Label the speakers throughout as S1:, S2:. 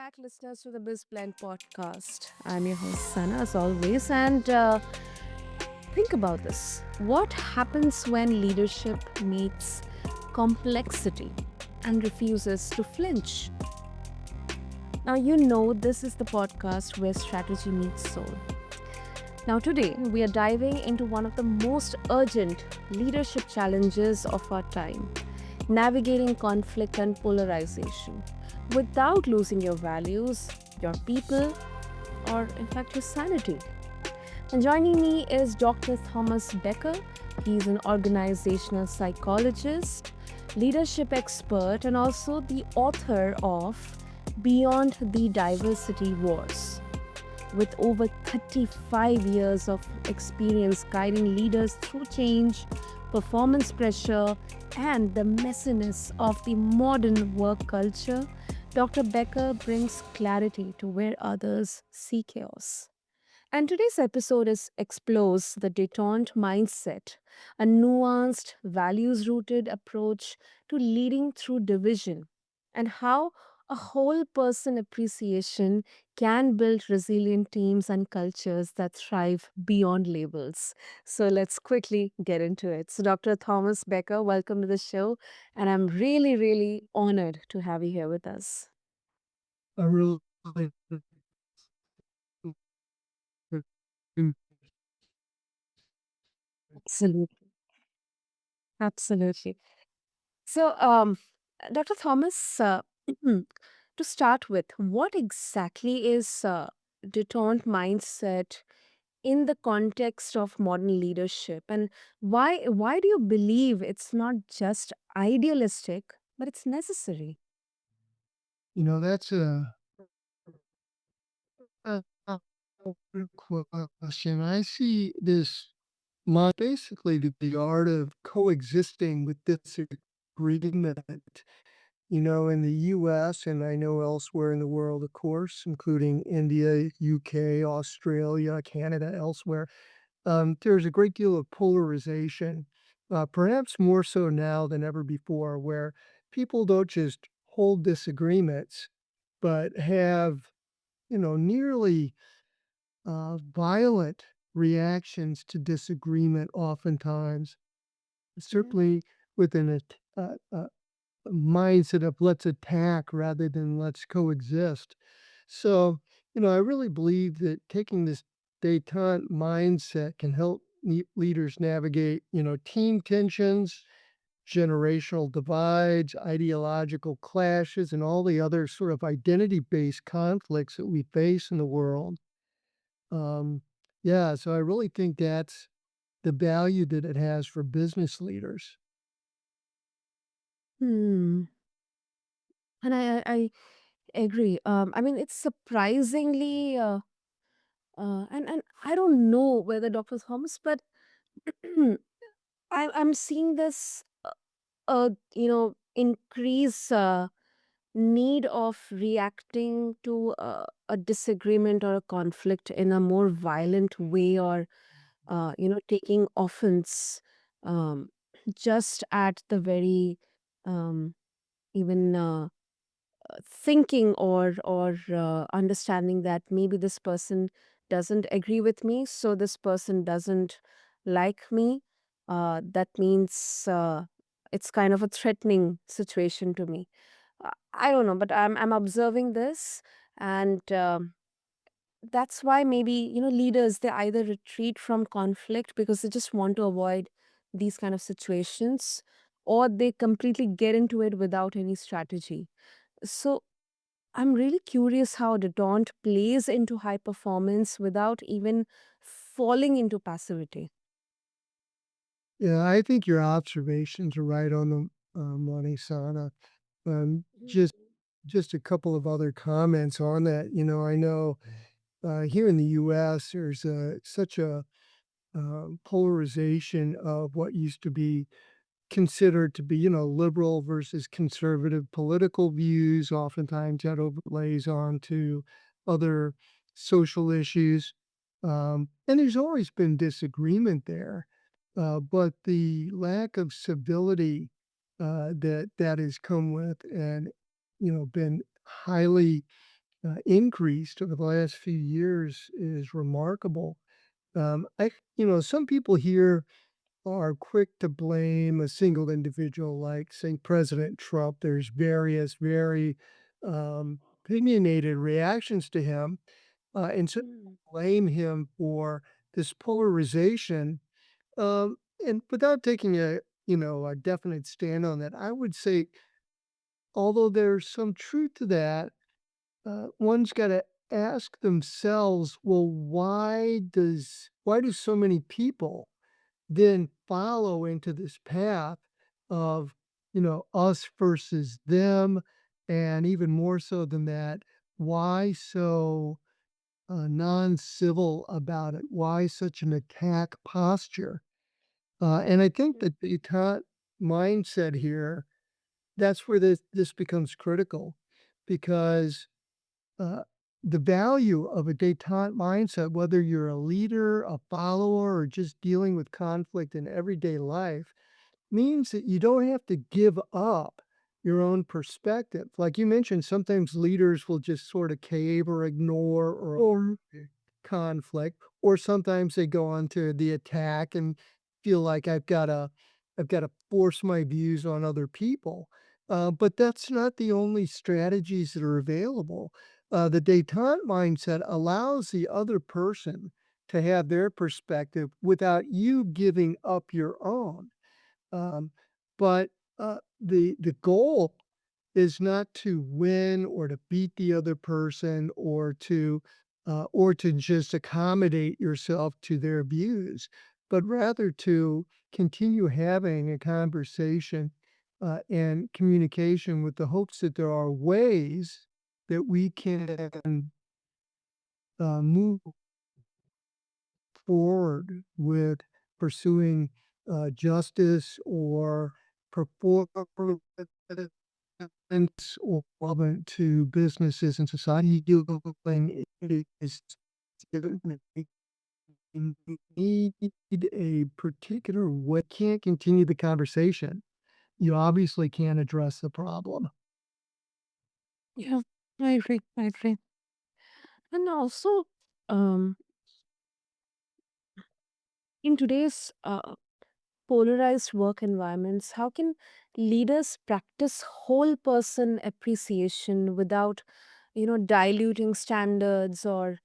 S1: back, listeners, to the BizBlend podcast. I'm your host, Sana, as always. And think about this. What happens when leadership meets complexity and refuses to flinch? Now, you know, this is the podcast where strategy meets soul. Now, today, we are diving into one of the most urgent leadership challenges of our time: navigating conflict and polarization without losing your values, your people, or in fact, your sanity. And joining me is Dr. Thomas Becker. He's an organizational psychologist, leadership expert, and also the author of Beyond the Diversity Wars. With over 35 years of experience guiding leaders through change, performance pressure, and the messiness of the modern work culture, Dr. Becker brings clarity to where others see chaos. And today's episode explores the detente mindset, a nuanced, values rooted approach to leading through division, and how a whole person appreciation can build resilient teams and cultures that thrive beyond labels. So let's quickly get into it. So, Dr. Thomas Becker, welcome to the show. And I'm really, really honored to have you here with us.
S2: I really
S1: Absolutely. Absolutely. So, Dr. Thomas, to start with, what exactly is detente mindset in the context of modern leadership, and why do you believe it's not just idealistic but it's necessary?
S2: that's a good question. I see this basically the art of coexisting with disagreement. In the U.S. and I know elsewhere in the world, of course, including India, UK, Australia, Canada, elsewhere. There's a great deal of polarization, perhaps more so now than ever before, where people don't just hold disagreements, but have, nearly violent reactions to disagreement, oftentimes,
S1: Yeah.
S2: certainly within a mindset of let's attack rather than let's coexist. So, I really believe that taking this detente mindset can help leaders navigate, team tensions, generational divides, ideological clashes, and all the other sort of identity based conflicts that we face in the world. Um, yeah, so I really think that's the value that it has for business leaders.
S1: Hmm. And I agree. I mean, it's surprisingly, and I don't know whether Dr. Thomas, but I'm seeing this, increase need of reacting to a disagreement or a conflict in a more violent way, or taking offense, um, just at the very, um, even thinking or understanding that maybe this person doesn't agree with me, so this person doesn't like me. That means it's kind of a threatening situation to me. I don't know, but I'm observing this, and that's why maybe leaders, they either retreat from conflict because they just want to avoid these kind of situations, or they completely get into it without any strategy. So I'm really curious how the daunt plays into high performance without even falling into passivity.
S2: Yeah, I think your observations are right on the money, Sana. Just a couple of other comments on that. I know here in the U.S. there's such a polarization of what used to be considered to be, liberal versus conservative political views. Oftentimes that overlays onto other social issues. And there's always been disagreement there. But the lack of civility that has come with and, been highly increased over the last few years is remarkable. Some people here are quick to blame a single individual, like, say, President Trump. There's various very opinionated reactions to him, and so
S1: Mm,
S2: blame him for this polarization. And without taking a definite stand on that, I would say, although there's some truth to that, one's got to ask themselves, well, why do so many people then follow into this path of, us versus them, and even more so than that, why so non-civil about it? Why such an attack posture? And I think
S1: mm,
S2: that the mindset here, that's where this becomes critical, because uh, the value of a detente mindset, whether you're a leader, a follower, or just dealing with conflict in everyday life, means that you don't have to give up your own perspective. Like you mentioned, sometimes leaders will just sort of cave or ignore or conflict, or sometimes they go on to the attack and feel like I've got to force my views on other people. But that's not the only strategies that are available. The detente mindset allows the other person to have their perspective without you giving up your own. Um, but the goal is not to win or to beat the other person, or to just accommodate yourself to their views, but rather to continue having a conversation and communication, with the hopes that there are ways that we can move forward with pursuing justice or performance or relevant to businesses and society. Doing is you need a particular way. Can't continue the conversation. You obviously can't address the problem.
S1: yeah, I agree. I agree. And also, um, in today's polarized work environments, how can leaders practice whole person appreciation without, diluting standards or,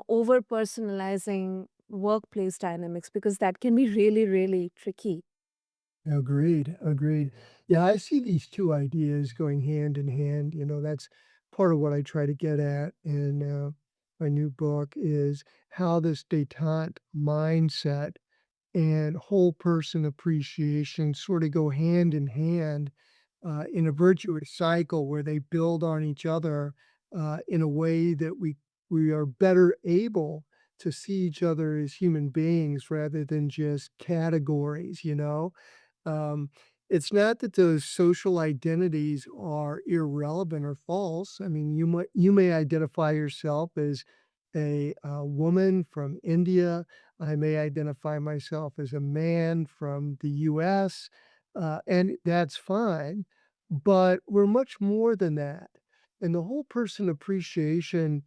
S1: over personalizing workplace dynamics? Because that can be really, really tricky.
S2: Agreed, agreed. Yeah, I see these 2 ideas going hand in hand. That's part of what I try to get at in, my new book, is how this detente mindset and whole person appreciation sort of go hand in hand, in a virtuous cycle where they build on each other, in a way that we are better able to see each other as human beings rather than just categories. um, it's not that those social identities are irrelevant or false. I mean, you may identify yourself as a, woman from India. I may identify myself as a man from the U.S., and that's fine. But we're much more than that. And the whole person appreciation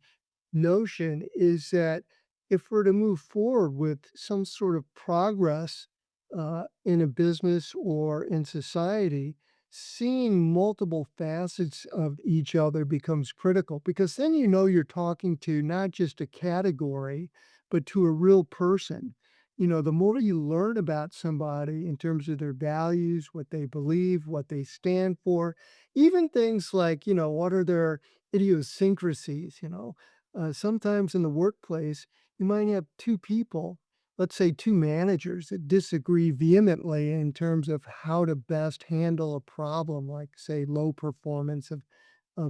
S2: notion is that if we're to move forward with some sort of progress in a business or in society, seeing multiple facets of each other becomes critical, because then you're talking to not just a category, but to a real person. The more you learn about somebody in terms of their values, what they believe, what they stand for, even things like, what are their idiosyncrasies. Sometimes in the workplace, you might have two people, let's say two managers, that disagree vehemently in terms of how to best handle a problem, like, say, low performance of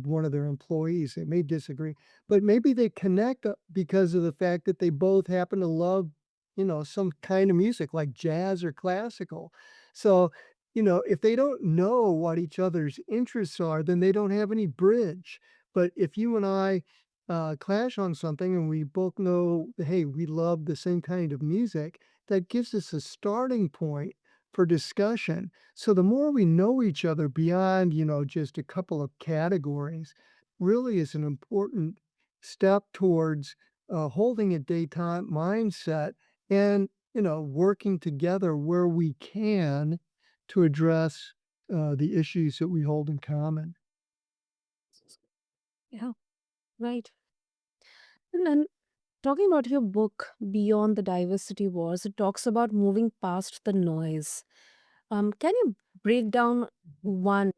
S2: one of their employees. They may disagree, but maybe they connect because of the fact that they both happen to love, some kind of music like jazz or classical. So, if they don't know what each other's interests are, then they don't have any bridge. But if you and I clash on something and we both know, hey, we love the same kind of music, that gives us a starting point for discussion. So the more we know each other beyond, just a couple of categories, really is an important step towards holding a detente mindset and, working together where we can to address the issues that we hold in common.
S1: Yeah, right. And then talking about your book, Beyond the Diversity Wars, it talks about moving past the noise. Can you break down one,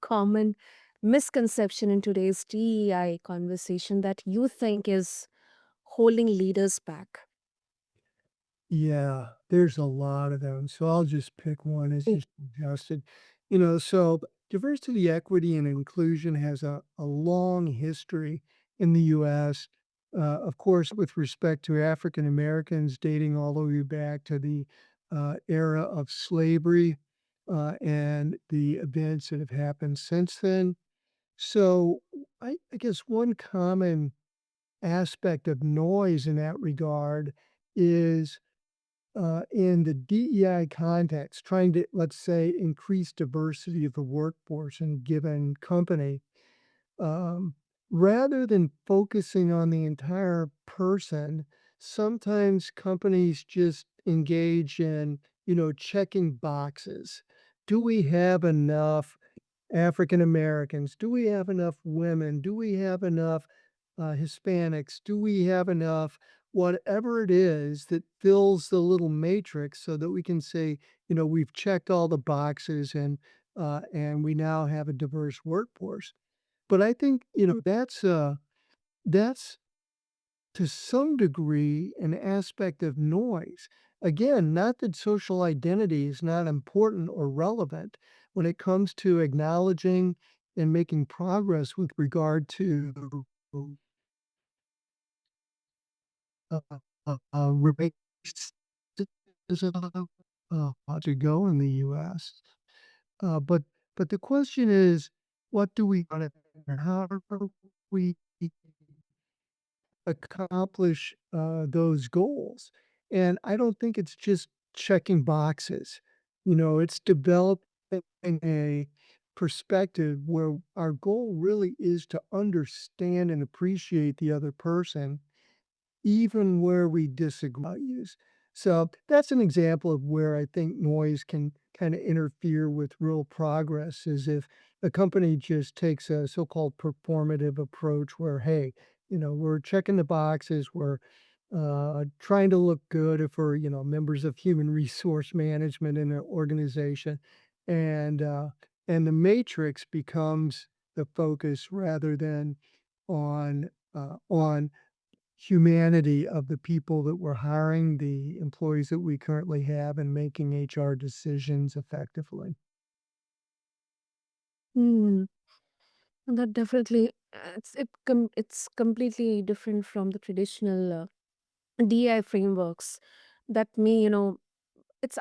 S1: common misconception in today's DEI conversation that you think is holding leaders back?
S2: Yeah, there's a lot of them. So I'll just pick one as
S1: Mm.
S2: you suggested. So diversity, equity, and inclusion has a long history in the US. Of course, with respect to African Americans, dating all the way back to the era of slavery and the events that have happened since then. So I guess one common aspect of noise in that regard is in the DEI context, trying to, let's say, increase diversity of the workforce in a given company, um, rather than focusing on the entire person, sometimes companies just engage in, checking boxes. Do we have enough African Americans? Do we have enough women? Do we have enough Hispanics? Do we have enough? Whatever it is that fills the little matrix so that we can say, we've checked all the boxes and we now have a diverse workforce. But I think, that's to some degree an aspect of noise. Again, not that social identity is not important or relevant when it comes to acknowledging and making progress with regard to uh, race to go in the U.S. But the question is, what do we want to, how do we accomplish those goals? And I don't think it's just checking boxes. It's developing a perspective where our goal really is to understand and appreciate the other person even where we disagree values. So that's an example of where I think noise can kind of interfere with real progress is if a company just takes a so-called performative approach where, hey, we're checking the boxes, we're trying to look good if we're, members of human resource management in an organization. And and the matrix becomes the focus rather than on humanity of the people that we're hiring, the employees that we currently have, and making HR decisions effectively.
S1: Hmm. And that definitely it's completely different from the traditional DI frameworks that may, it's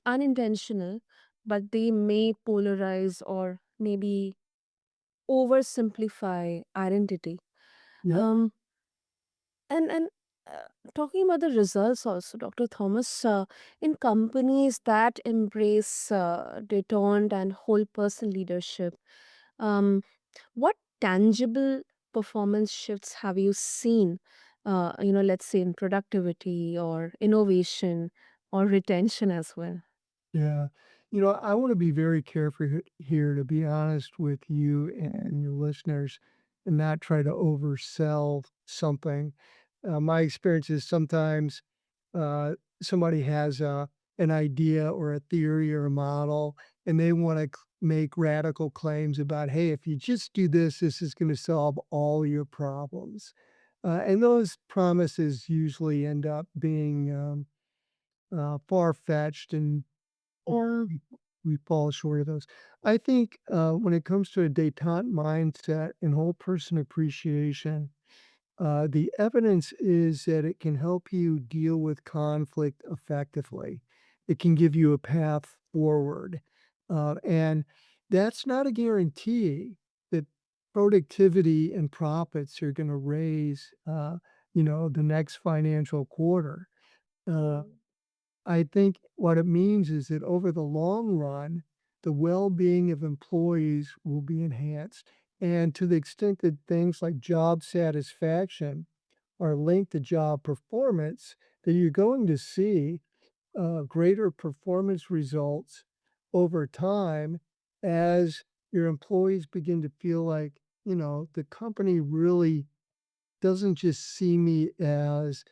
S1: unintentional, but they may polarize or maybe oversimplify identity.
S2: Yep.
S1: Um, and talking about the results also, Dr. Thomas, in companies that embrace detente and whole person leadership, um, what tangible performance shifts have you seen? Let's say in productivity or innovation or retention as well.
S2: Yeah. I want to be very careful here, to be honest with you and your listeners, and not try to oversell something. My experience is sometimes uh, somebody has an idea or a theory or a model, and they want to make radical claims about, hey, if you just do this, this is going to solve all your problems. And those promises usually end up being far fetched and or we fall short of those. I think, when it comes to a détente mindset and whole person appreciation, the evidence is that it can help you deal with conflict effectively. It can give you a path forward. And that's not a guarantee that productivity and profits are gonna raise, the next financial quarter. Uh, I think what it means is that over the long run, the well-being of employees will be enhanced And to the extent that things like job satisfaction are linked to job performance, then you're going to see greater performance results over time as your employees begin to feel like, the company really doesn't just see me as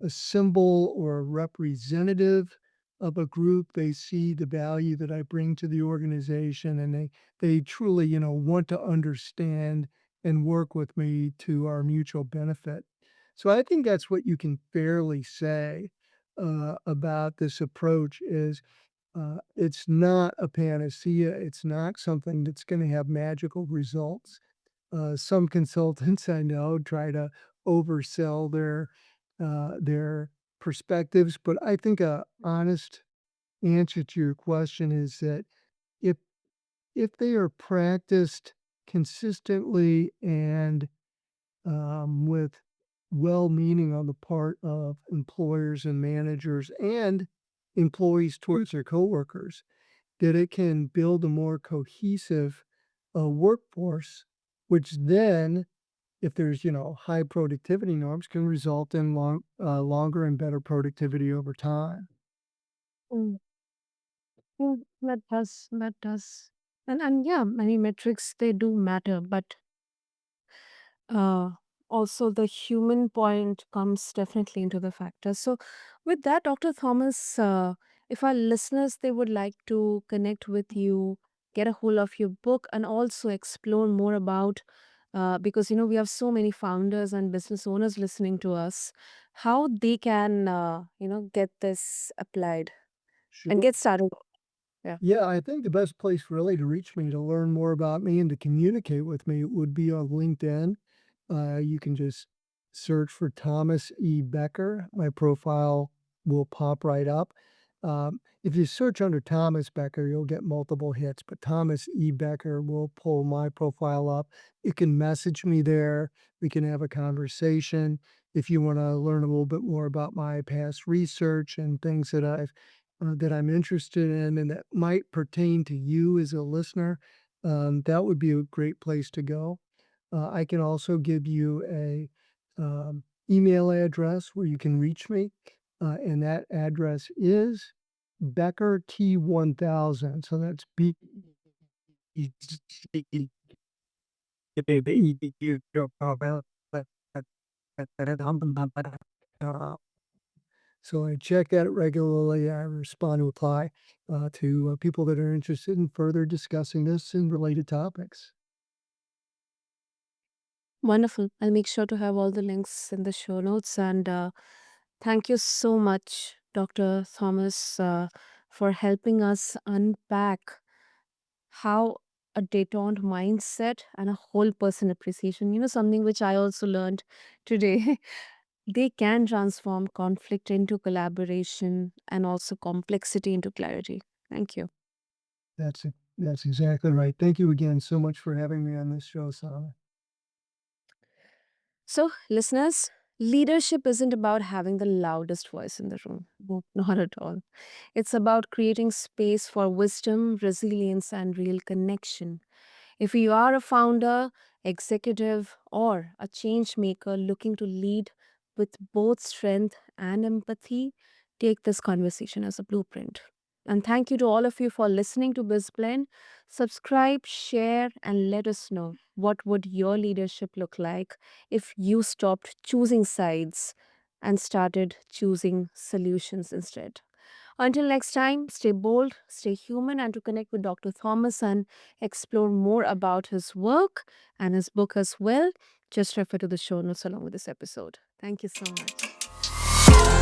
S2: a symbol or a representative of a group. They see the value that I bring to the organization, and they truly, want to understand and work with me to our mutual benefit. So I think that's what you can fairly say about this approach is it's not a panacea. It's not something that's going to have magical results. Some consultants I know try to oversell their perspectives, but I think a honest answer to your question is that if if they are practiced consistently and with well-meaning on the part of employers and managers and employees towards their coworkers, that it can build a more cohesive workforce, which then if there's, high productivity norms can result in longer and better productivity over time.
S1: Mm, that does. That does. And yeah, many metrics they do matter, but uh, also the human point comes definitely into the factor. So, with that, Dr. Thomas, if our listeners they would like to connect with you, get a hold of your book, and also explore more about, because we have so many founders and business owners listening to us, how they can get this applied and
S2: Sure.
S1: get started. Yeah.
S2: Yeah, I think the best place really to reach me to learn more about me and to communicate with me would be on LinkedIn. You can just search for Thomas E. Becker. My profile will pop right up. If you search under Thomas Becker, you'll get multiple hits, but Thomas E. Becker will pull my profile up. You can message me there. We can have a conversation. If you want to learn a little bit more about my past research and things that I'm interested in and that might pertain to you as a listener, that would be a great place to go. I can also give you a email address where you can reach me, and that address is Becker T1000. So that's B. So I check that regularly. I respond to reply to people that are interested in further discussing this and related topics.
S1: Wonderful. I'll make sure to have all the links in the show notes. And thank you so much, Dr. Thomas, for helping us unpack how a detente mindset and a whole person appreciation, something which I also learned today, they can transform conflict into collaboration and also complexity into clarity. Thank you.
S2: That's exactly right. Thank you again so much for having me on this show, Sana.
S1: So, listeners, leadership isn't about having the loudest voice in the room. No, not at all. It's about creating space for wisdom, resilience, and real connection. If you are a founder, executive, or a change maker looking to lead with both strength and empathy, take this conversation as a blueprint. And thank you to all of you for listening to BizBlend. Subscribe, share, and let us know what would your leadership look like if you stopped choosing sides and started choosing solutions instead. Until next time, stay bold, stay human, and to connect with Dr. Thomas and explore more about his work and his book as well, just refer to the show notes along with this episode. Thank you so much.